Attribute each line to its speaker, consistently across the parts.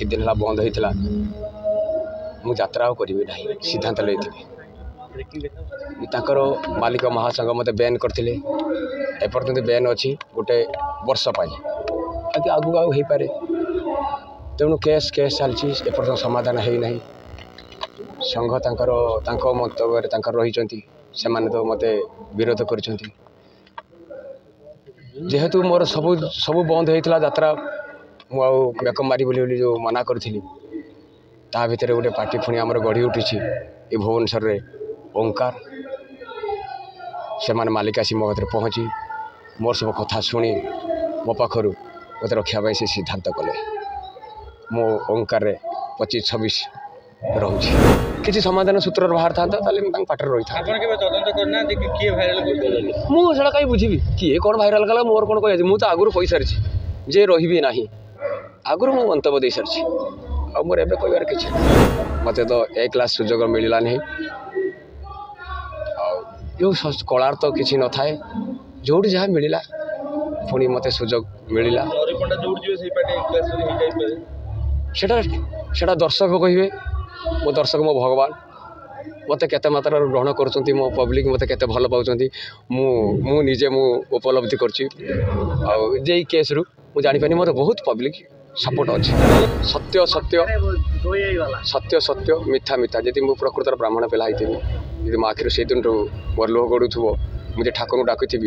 Speaker 1: कि दिन है बंद होता मु यात्रा करी ना सिद्धांत लेते मालिक महासंघ मत बैन करते एपर्तंत बैन अच्छी गोटे वर्ष आगे आगू आउ हो पारे तेणु केस चलती एपर्तंत समाधान होना संघ मंतव्य रही से तो मत विरोध कर जेहेतु मोर सबू बंद होता यात्रा मुझे मेकअप मारी बोली जो मना करी ता भर गोटे पार्टी पुणी आमर गढ़ी उठी ये भुवनेश्वर रे ओंकार से मालिक आसी मो पाखे पहुँची मोर सब कथा शुणी मो पाखर मत रखापी से सिद्धांत कले मो ओंकार 25-26 रोचे किसी समाधान सूत्र बाहर था पाटे रही था मुझे कहीं बुझी किए कौन भाइराल कला मोर कौन कह मुझे आगुरी कही सारी जे रही ना आगुरी मु मंतव्य दे सारी आ मोर एवं कहार कि मत तो ए क्लास सुजोग मिलला नहीं जो कलार तो किसी न थाए जो जहाँ मिलला पुणी मत सुजोग मिलला सेटा दर्शक कहे मो दर्शक मो भगवान मत केते मात्रा ग्रहण कर मो पब्लिक मत केते भल पाँच मु निजे मु उपलब्धि करछि केस रु मु जानी मत बहुत पब्लिक सपोर्ट अच्छे सत्य सत्य सत्य सत्य मिथ्या मिथ्या जी मु प्रकृतर ब्राह्मण पिला जी मो आखिर से दिन मोर लोह गड़ुव मुझे ठाकुर डाकुथी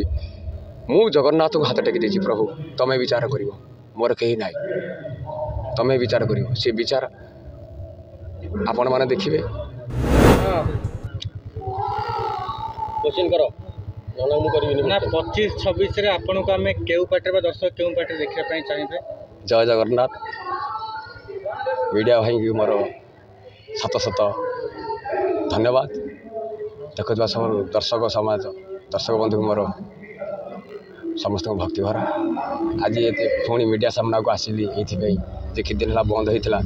Speaker 1: मु जगन्नाथ को हाथ टेकी देछि प्रभु तमें विचार कर मोर कहीं ना तमें विचार कर से विचार आपण मैंने देखिए क्वेश्चन करो ना 25-26 आपन को आम क्यों पार्टी दर्शक क्यों पार्टी देखा चाहिए जय जगन्नाथ मीडिया भाई मोर शत शत धन्यवाद देखा सब दर्शक समाज दर्शक बंधु मोर समस्त भक्ति भरा आज ये पुणी मीडिया सामना को आसिली ये कि दिन है बंद होता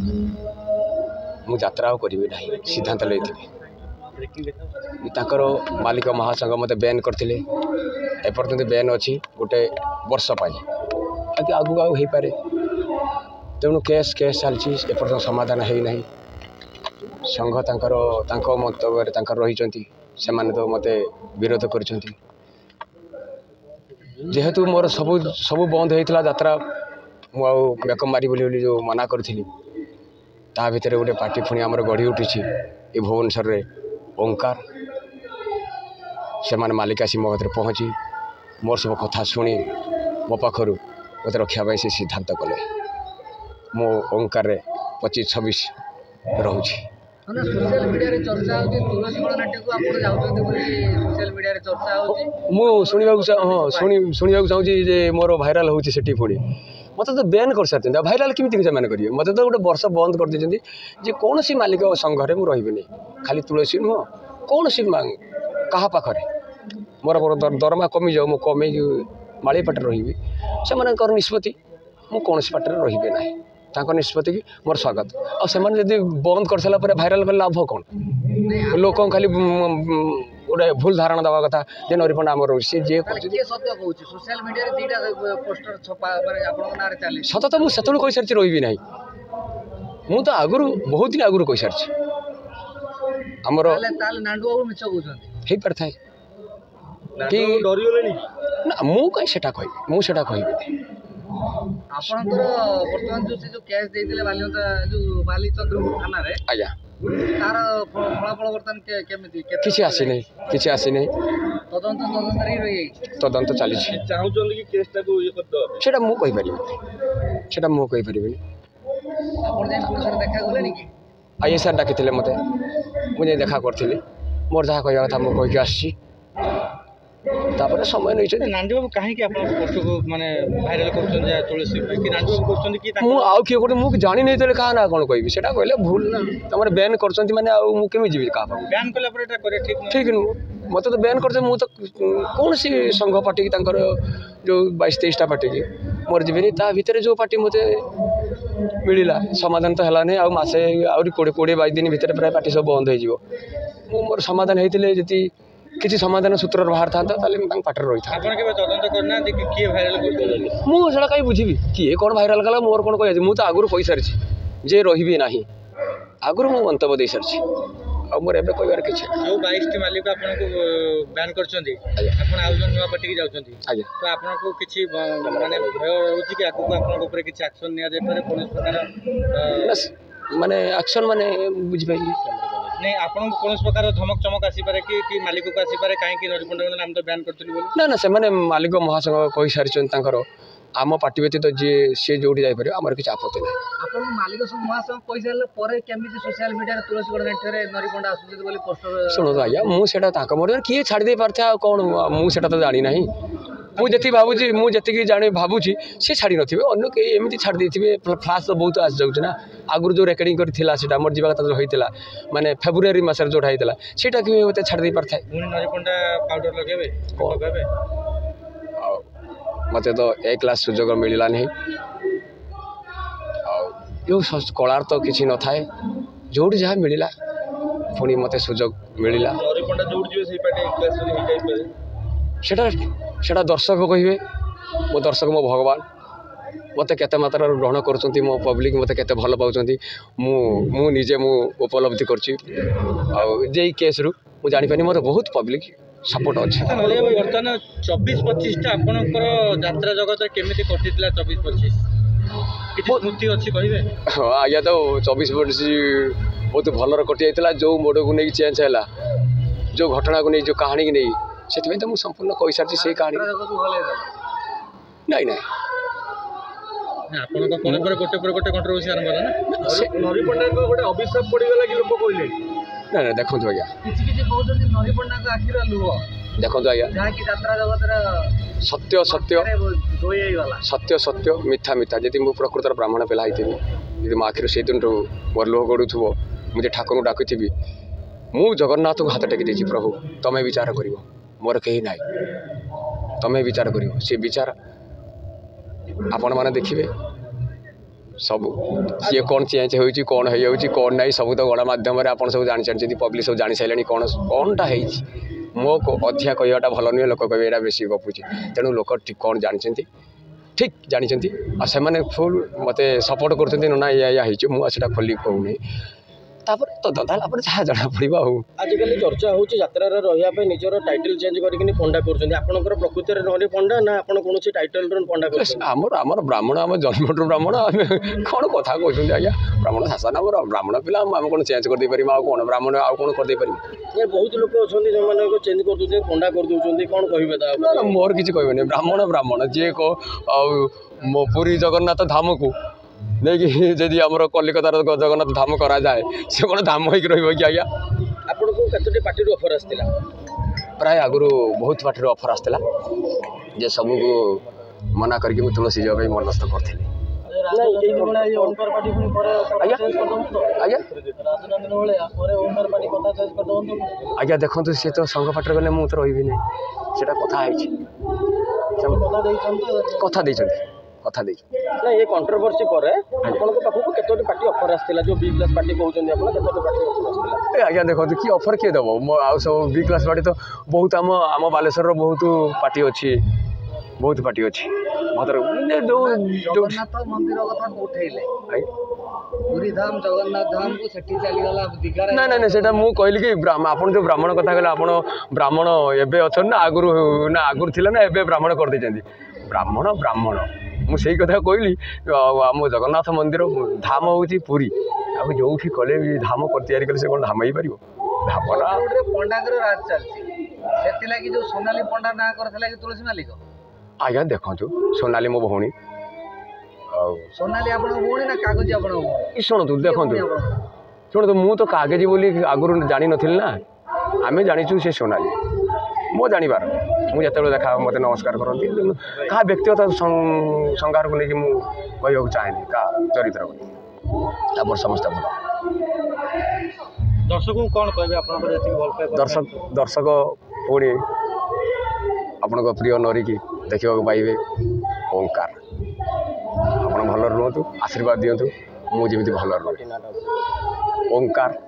Speaker 1: मु यात्रा करी ना सिद्धांत लेते मालिक महासंघ मत बैन करते एपर्तंत बैन अच्छी गोटे वर्ष आगे आगू आउ हो पारे तेणु केस चलती एपर्तंत समाधान होना संघ मंतव्य रही से तो मत विरोध कर जेहेतु मोर सबू बंद होता यात्रा मुझे मेकअप मारी बोली जो मना करी ता भर गोटे पार्टी पुणी आमर गढ़ी उठी ये भुवनेश्वर रे ओंकार से मालिक आसी मो पाखे पहुँची मोर सब कथा शुणी मो पाखर मत रखापी से सिद्धांत कले मो ओंकार 25-26 रोचे
Speaker 2: सोशल मीडिया रे चर्चा होती तुलसी गणनाट्य को आपण जाउछन्ते बोली सोशल मीडिया रे चर्चा होती
Speaker 1: मु सुनिबा चाहूँ जे मोर भाइराल होची सेठी पुणी मत तो बैन कर सारी भाइराल केमी से करेंगे मत तो गोटे वर्ष बंद कर देते जे कौन सी मालिक संघरे मुझे रही खाली तुलसी नुह कौन सी क्या पाखे मोर दरमा कमी जाऊ मुझे कमे माड़ी पाटे रही से निष्पत्ति मु कौन पाटे रही ना निष्पत्ति की मोर स्वागत आने बंद कर सारा भाइराल कर लाभ कौन लोक खाली गोटे भूल धारणा दवा कथा जे नरीपण आम रोड सी जे सत तो मुझे कही सारी रही ना मु तो आगु बहुत दिन आगु कही सारी आमर हो पार था कि ना मु कहीं मुझे कह
Speaker 2: वर्तमान जो केस देते बालीचंद्र थाना रे
Speaker 1: आज्ञा
Speaker 2: तार फलाफल बर्तमान केमिति
Speaker 1: किसी आसी नहीं तदंत चली सेटा मु कहि परिबे आईएसआर डाकिथिले मते मुझे देखा करथिले मोर जहाँ कहवा कथा मु कहि आसी तापर समय नहीं
Speaker 2: नांदी बाबू कहीं माने भाइराल कर तुलसी कि नांदी बाबू कर
Speaker 1: मु आउ किए गोटे मुझे जानी नहीं तो क्या ना कौन कहि सेटा कहले भूल ना तुम बैन कर माने आउ मु केमी जीवी का
Speaker 2: बैन कला पर एटा करे ठीक
Speaker 1: नु मत तो बैन करते मु तो कौन सी संघ पार्टी की तांकर जो 22-23 पार्टी की मोर जीवनी ता भीतर जो पार्टी मते मिलला समाधान तो हला नहीं आ मासे आउरी 20-22 दिन भीतर प्राय पार्टी सब बंद हो जिवो मु मोर समाधान हेतिले जति किसी समाधान सूत्र बाहर था पाटे रही था मुझे कहीं बुझी किए कौन भाइराल कला मोर कौन कह मुझे आगुरी कही सारी जे रही ना आगुरी मु मंतव्य दे सारी आ मोर एबे कहबार किछि
Speaker 3: जो 22 टी मालिक आपनको बैन करछंती आपण आउ जन नुवा पार्टी की जाउछंती
Speaker 1: आज्ञा
Speaker 3: तो आपनको किछि माने भय होछि कि आकु आपनको ऊपर किछि एक्शन निया जाय पारे कोन प्रकार
Speaker 1: माने एक्शन माने बुझि पाइली
Speaker 3: नहीं आपन कोन प्रकार धमक चमक आसी पारे कि मालिक को आसी पारे काहे कि नरिपंड नाम तो बैन करथली बोली
Speaker 1: ना ना से माने मालिक महासंघ कहि सारी तांकर आम पार्टी व्यतीत जी सी जोड़ी जापर आमर किसी आपत्ति ना
Speaker 2: आपन मालिक सब महासंघ पैसा पर केमिति सोशल मीडिया रे तुलसीगढ़ नेटरे नरिपंडा आसुचे बोली पोस्टर
Speaker 1: शुणु आज्ञा मुझे मोर किए छाड़ी पारे कौन मुझे तो जानी ना मुझे भावुची मुझे जाने भावुची सी छाड़ी थे अन्न कई एमती छाड़ी देते फ्लाश तो बहुत आसी जाऊँ ना आगुरी जो रेकर्डिंग कर मोर जावा कथा होता माने फेब्रुआरी मसर जोटा होता सीटा कि मत छाड़ी पार था
Speaker 3: नरिपंडा पाउडर लगेबे
Speaker 1: मत तो एक क्लास सुजोग मिलला नहीं यो कलार तो किसी न थाए जो जहाँ मिलला पुणी मत सुजोग मिलला सेटा दर्शक कहे मो दर्शक मो भगवान मत केते मात्रा ग्रहण कर मो पब्लिक मत केते भल पाउछंती मु निजे मु उपलब्धि करछि आ जे केस रु मु जानि पानी मोर बहुत पब्लिक सपोर्ट अच्छे
Speaker 3: बर्तमान 24-25 टा आपनकर यात्रा जगत केमिति कटितला 24-25 किछि स्मृति अछि कहिबे
Speaker 1: हां आया तो 24-25 बहुत भलर कटि जाइतला जो मोड को नहीं चेंज हैला जो घटना को नहीं जो कहानी की नहीं सेति तो मु संपूर्ण कहि सारछि से कहानी नहीं नहीं
Speaker 3: आपनका कोन पर गोटे कंट्रोवर्सी आरंभ होला ना
Speaker 2: नरिपंडा को गोटे अभिशाप पड़ी गला कि लोक कहले
Speaker 1: ना ना देखो आज्ञा
Speaker 2: किछि कहउछन नरिपंडा को आखिरा लुह
Speaker 1: देखो आज्ञा
Speaker 2: जहा कि यात्रा जगत रे
Speaker 1: सत्य सत्य
Speaker 2: दोई गला
Speaker 1: सत्य सत्य मिथ्या मिथ्या जदि मु प्रकृतर ब्राह्मण पिला होइथिबि जदि मो आखिर से दिन मोर लोह गड़ुथबो मुझे ठाकुर को डाकुथिबि मु जगन्नाथ को हाथ टेकी देछि प्रभु तमे विचार करिवो मोर कहीं नाई तमे विचार करिवो से विचार आपण माने देखिबे सब किए कौन चेंज होती कौन हो कौन ना सब तो गणमाध्यम आप सब जानी सारी पब्लिक सब जानी सारे कौन कौनटा मो अधिका कहवाटा भल नुहे लोक कहे यहाँ बेसी गपुची तेणु लोक कौन जानते ठीक जानते से फुल मत सपोर्ट कर ना या मुझे खोली कहूनी तो जहाँ जना पड़ा
Speaker 3: आजिकल चर्चा हो यात्रा रहा निजर टाइटल चेंज करके पंडा कर प्रकृति नरी पंडा ना आप कौन टाइटल पंडा
Speaker 1: आमर ब्राह्मण आम जन्मठू ब्राह्मण आम कौन कथा कहते आज्ञा ब्राह्मण शासन आम ब्राह्मण पिला आम कौन चेंज करदे पार कौन ब्राह्मण आउ कौन करदे पार
Speaker 3: बहुत लोग अच्छा जो चेंज कर दूसरे पंडा कर दूसरे कौन कहे
Speaker 1: मोर किसी कहबे ब्राह्मण ब्राह्मण जी को पुरी जगन्नाथ धाम को नहीं जदि आम कलिकतार जगन्नाथ धाम करा जाए से कौन धाम हो कि आज्ञा
Speaker 3: आपको कतोटी पार्टी ऑफर आसला
Speaker 1: प्राय आगुरी बहुत पार्टी ऑफर आसला जे सब को मना करके मुझे तुलसी जावाई मनस्थ करी आज्ञा देखो सी तो संघ पाटर गले मुझे तो रही नहीं कथा कथा
Speaker 3: ना ये कंट्रोवर्सी पर आपको पाखु केतोटी पार्टी ऑफर आसला जो बी क्लास पार्टी कहउछन आपण केतोटी पार्टी ऑफर आसला
Speaker 1: आज्ञा देखो कि ऑफर किए दब आ सब बी क्लास पार्टी तो बहुत आम बालेश्वर बहुत पार्टी अच्छी बहुत पार्टी अच्छी
Speaker 2: जगन्नाथ मंदिर कथा उठेले पुरी धाम जगन्नाथ धाम को सेठी चली गला दिगार
Speaker 1: ना ना सेटा मु कहली कि आपन जो ब्राह्मण कथा कहले आपन ब्राह्मण एबे अछन ना आगुर थिला ना एबे ब्राह्मण कर देचंदी ब्राह्मण ब्राह्मण मुझे कथा कहली आम जगन्नाथ मंदिर धाम हूँ पुरी आप जो कले धाम कर से कौन धाम हो पार धामना
Speaker 2: पंडा राज चलती जो सोनाली पंडा ना कर तुलसी मालिक
Speaker 1: आज्ञा देखु सोनाली मो भौणी
Speaker 2: सोनाली आप ना कागज आप
Speaker 1: शुणु देखु शुणु मु तो कागज बोली आगुरी जानी नी ना आम जाचु से सोनाली मो जानवर मुझे देखा मत नमस्कार करती क्या व्यक्तिगत संगार को लेकिन मुझे चाहे क्या चरित्र को समस्त भल
Speaker 3: दर्शक कौन कहे
Speaker 1: दर्शक पुणी आपण प्रिय नरी की देखा पाइबे ओंकार आप भल रुहतु आशीर्वाद दिंतु मुझे भल रुहे ओंकार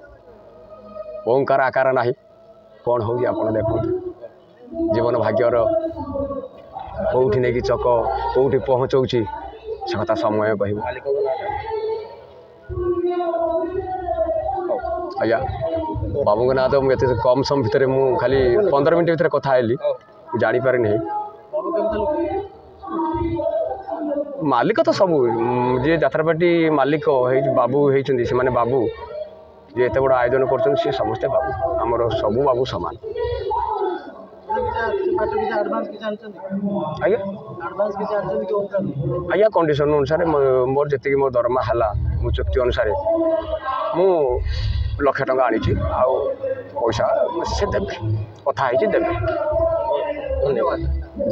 Speaker 1: ओंकार आकार ना कौन हो देखो जीवन भाग्यर कौटी नहीं चक कौटी पहुँचाऊँ से कथा समय कह ଆଜ୍ଞା ବାବୁଙ୍କ ନାଁ ତ ମୁଁ ଏତେ କମ୍ ସମୟ ଭିତରେ ମୁଁ ଖାଲି 15 ମିନିଟ୍ ଭିତରେ କଥା ହେଲି ମୁଁ ଜାଣିପାରିନି। ମାଲିକ ତ ସବୁ ଯିଏ ଯାତ୍ରାପାର୍ଟି ମାଲିକ ବାବୁ ହେଇଛନ୍ତି ସେମାନେ ବାବୁ ଯିଏ ଏତେ ବଡ଼ ଆୟୋଜନ କରୁଛନ୍ତି ସିଏ ସମସ୍ତେ ବାବୁ ଆମର ସବୁ ବାବୁ ସମାନ। ଆଜ୍ଞା ଆଜ୍ଞା କଣ୍ଡିସନ୍ ଅନୁସାରେ ମୋର ଯେତିକି ମୋ ଦରମା ହେଲା ମୁଁ ଚୁକ୍ତି ଅନୁସାରେ ମୁଁ 1,00,000 ଟଙ୍କା ଆଣିଛି ଆଉ ପଇସା ସେ ଦେବେ କଥା ହେଇଛି ଦେବେ। ଧନ୍ୟବାଦ।